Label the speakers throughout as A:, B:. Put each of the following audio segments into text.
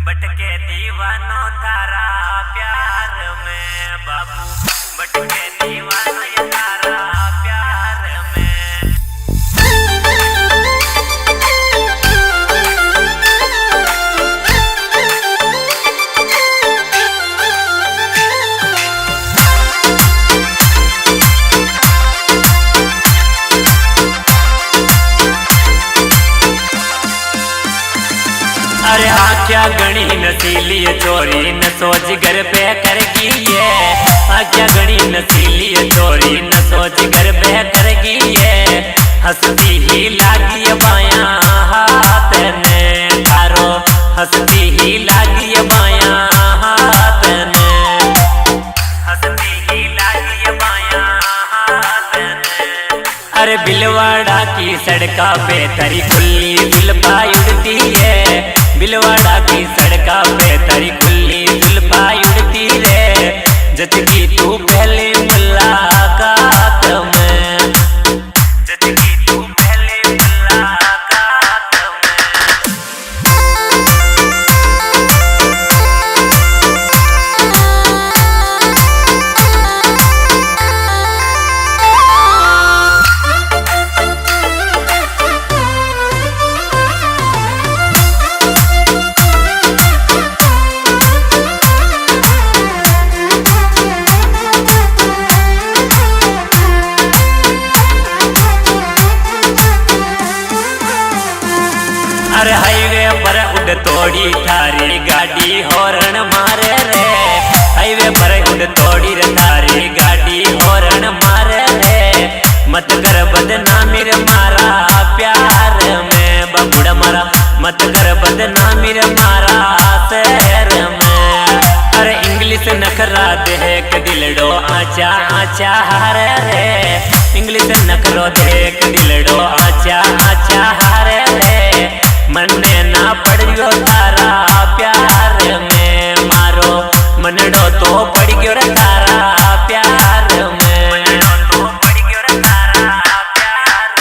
A: बटके दीवानो तारा प्यार में बाबू, बटके दीवानो ये तारा प्यार में। अरे आख्या गणी नसीली चोरी न सोच घर पे करगी ये, आख्या गणी नसीली चोरी न सोच घर पे करगी ये। हंसती ही लागी बाया हाथ ने तारो, हंसती ही लागी बाया हाथ ने, हंसती ही लागी बाया हाथ ने। अरे बिलवाड़ा की सड़का पे तरी खुली जुल्फा उड़ती है, बिलवाड़ा की सड़का पे तरी खुली जुल्फा उड़ती रे। जचगी तू पहले मुलाकात में, जचगी तू पहले मुलाकात में। अरे हाईवे पर उड़ तोड़ी थारी गाड़ी हॉर्न मारे रे, हाईवे पर उड़ तोड़ी रे थारी गाड़ी हॉर्न मारे रे। मत कर बदनामी रे मारा प्यार में बबुड़ा मारा, मत कर बदनामी रे मारा शहर में। अरे इंग्लिश नखरा देख दिलडो आचा आचा हारे रे, इंग्लिश नखरो देख दिलडो आचा आचा हारे रे। मन्ने ना पड़ियो तारा प्यार में मारो, मनडो तो पड़ गयो रे तारा प्यार में, मनडो तो पड़ गयो रे तारा प्यार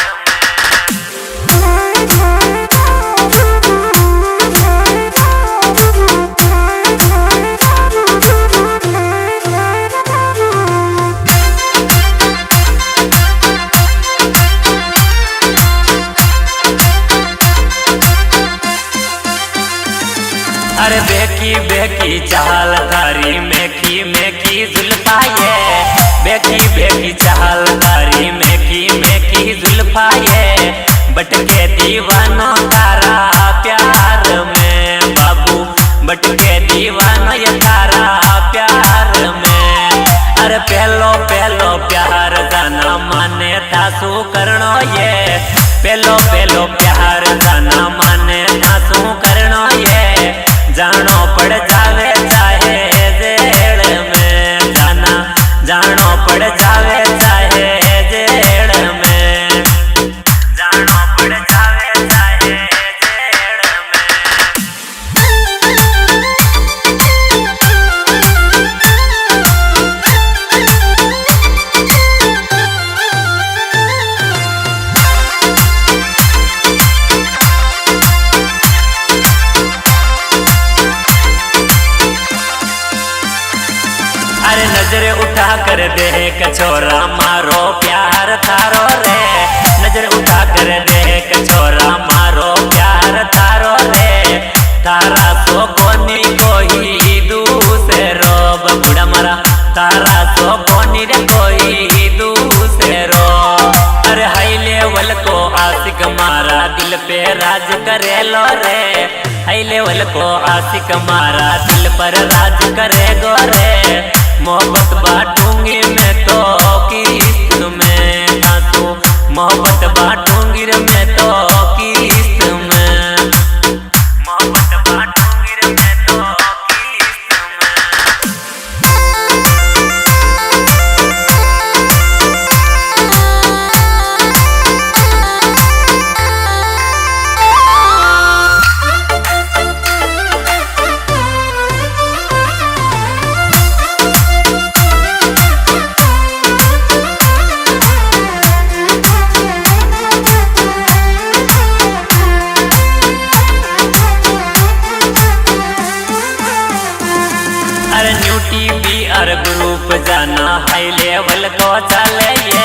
A: अरे बेकी बेकी चाल तारी मेकी मेकी जुल्फा ये, बेकी बेकी चाल तारी मेकी मेकी जुल्फा ये। बटके दीवानो तारा प्यार में बाबू, बटके दीवानो ये तारा प्यार में। अरे पहलो पहलो प्यार जाना माने तासू करनो ये, पहलो पहलो प्यार जाना माने तासू करनो ये। जानो पड़ जावे चाहे जेल में जाना, जानो पड़ जावे चाहे जेल में, जानो पड़ जावे चाहे जेल में। अरे नजर उठा कर देख छोरा मारो प्यार तारो रे, नजर उठा कर देख छोरा मारो प्यार तारो रे। तारा सो कोनी कोई दूसरो बबुड़ा मारा, तारा सो कोनी रे कोई दूसरो। अरे हाई लेवल को आशिक मारा दिल पे राज करे लो रे, हाई लेवल को आशिक मारा दिल पर राज करे गो रे। मोहब्बत बांटूंगी मैं तो किस्त में तासू, मोहब्बत बांटूंगी रे मैं तो किस्त में, मोहब्बत बांटूंगी रे मैं तो किस्त में। अरे न्यू टीवी आर ग्रुप जाना हाई लेवल को चले ये,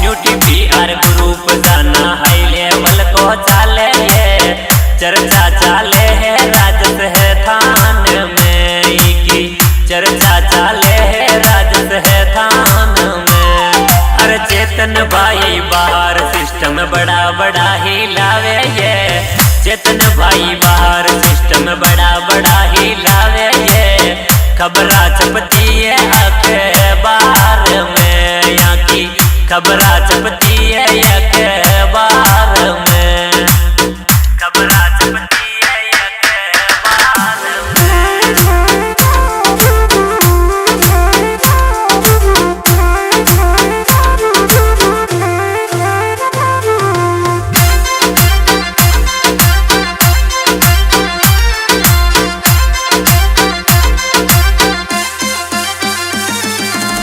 A: न्यू टीवी आर ग्रुप जाना हाई लेवल को चले ये। चर्चा चाले है राजस है थान में की, चर्चा चाले है राजस है थान में। अरे चेतन भाई बाहर सिस्टम बड़ा बड़ा ही लावे ये, चेतन भाई बाहर सिस्टम बड़ा बड़ा ही लावे ये। खबरा छपती है अखबार में, यहाँ की खबरा छपती है अखबार में, खबरा छपती है अखबार में।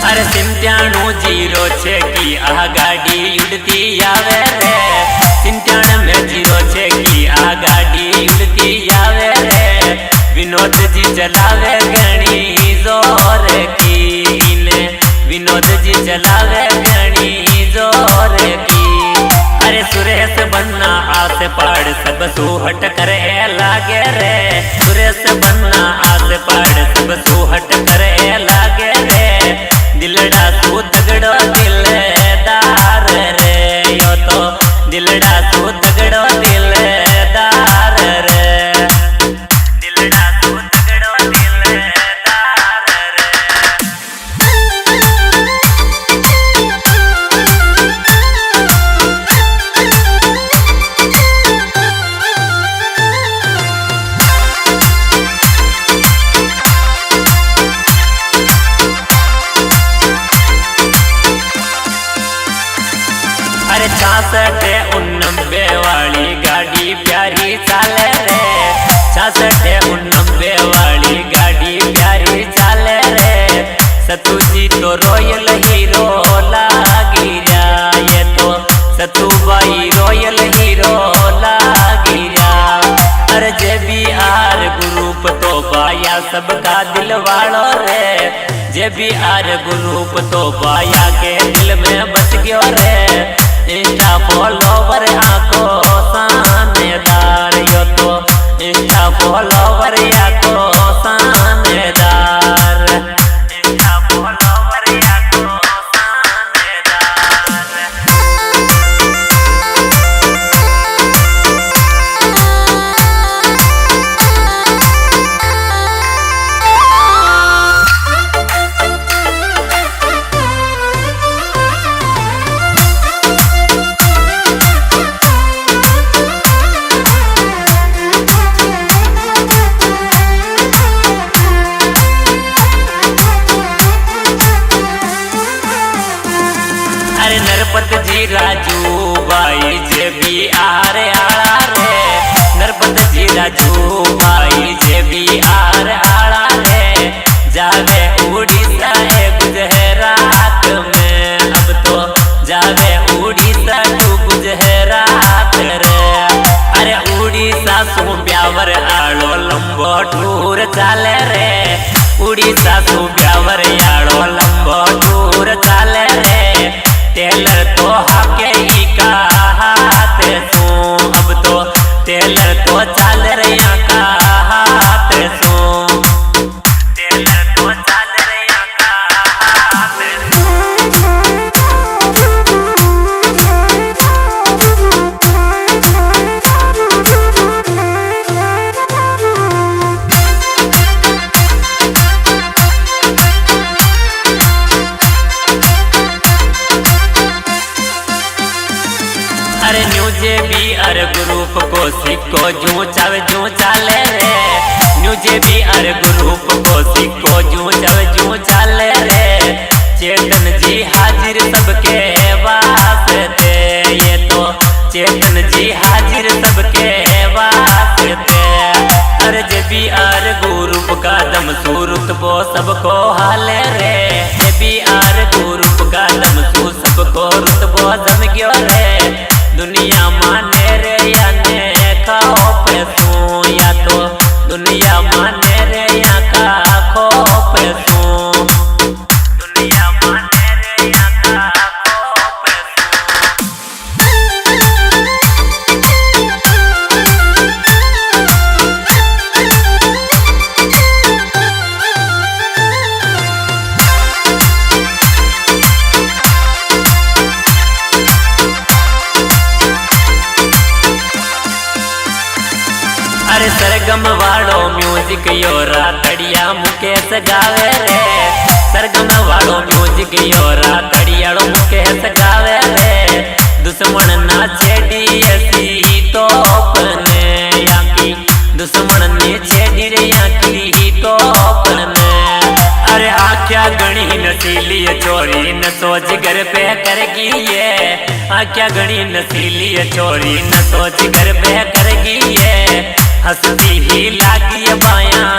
A: अरे सिंत्याणु 06 की आ गाड़ी उड़ती आवे रे, सिंत्याण में 06 की आ गाड़ी उड़ती आवे रे। विनोद जी चलावे घणी जोर की ने, विनोद जी चलावे घणी जोर की। अरे सुरेश बन्ना आस पाड़ सब सुहट करे लागे रे, सुरेश बन्ना आस पाड़ सब सुहट करे लागे रे। दिलड़ा तू तगड़ो दिलदार रे, यो तो दिलड़ा तू तगड़ो दिलदार रे, दिलड़ा तू तगड़ो दिलदार रे। अरे 66-89 वाली गाड़ी प्यारी चाले रे, 66-89 वाली गाड़ी प्यारी चाले रे। सतु जी तो रॉयल हीरो लागी रहा, ये तो सतु भाई रॉयल हीरो लागी रहा। अरे JBR ग्रुप तो पाया सबका दिल वालो रे, JBR ग्रुप तो पाया के दिल में बस गयो रे। इंस्टा फॉलोवर आको सानेदार, यो तो इंस्टा फॉलोवर आको सानेदार, इंस्टा फॉलोवर आको सानेदार। अरे नरपत जी राजू भाई JBR आला रे, नरपत जी राजू भाई JBR आला रे। जावे उड़ीसा गुजरात में, अब तो जावे उड़ीसा टू गुजरात रे। अरे उड़ीसा सु ब्यावर आलो लंबो टूर चाले रे, उड़ीसा सु ब्यावर आलो लंबो टूर चाले रे। टेलर तो हाके ही का हाथ सू, अब तो टेलर तो चाल रहा का हाथ सू, टेलर तो चाल रहा का हाथ सू। अरे न्यू JBR ग्रुप को सिक्को जू चावे जू चाले रे, न्यू JBR ग्रुप को सिक्को जू चावे जू चाले रे। चेतन जी हाजिर सबके वास्ते, ये तो चेतन जी हाजिर सबके वास्ते। अरे JBR ग्रुप का दम सूरत वो सबको हाले रे, JBR ग्रुप का दम सू सबको रुतबो जम गयो रे। दुनिया माने रे या ने खाओ पैसों, या तो दुनिया माने रे या का खो योरा तड़िया मुकेश गावे रे सरगम वालों म्यूजिक योरा तड़ियाड़ो मुकेश गावे रे दुश्मन ना छेड़ी ऐसी तो अपने याकी दुश्मन ने छेड़ी रे याकी तो अपने अरे आख्या गणी नसीली चोरी न सोच घर पे करगी ये आख्या गणी नसीली चोरी न सोच घर पे करगी ये हंसती ही लागी बाया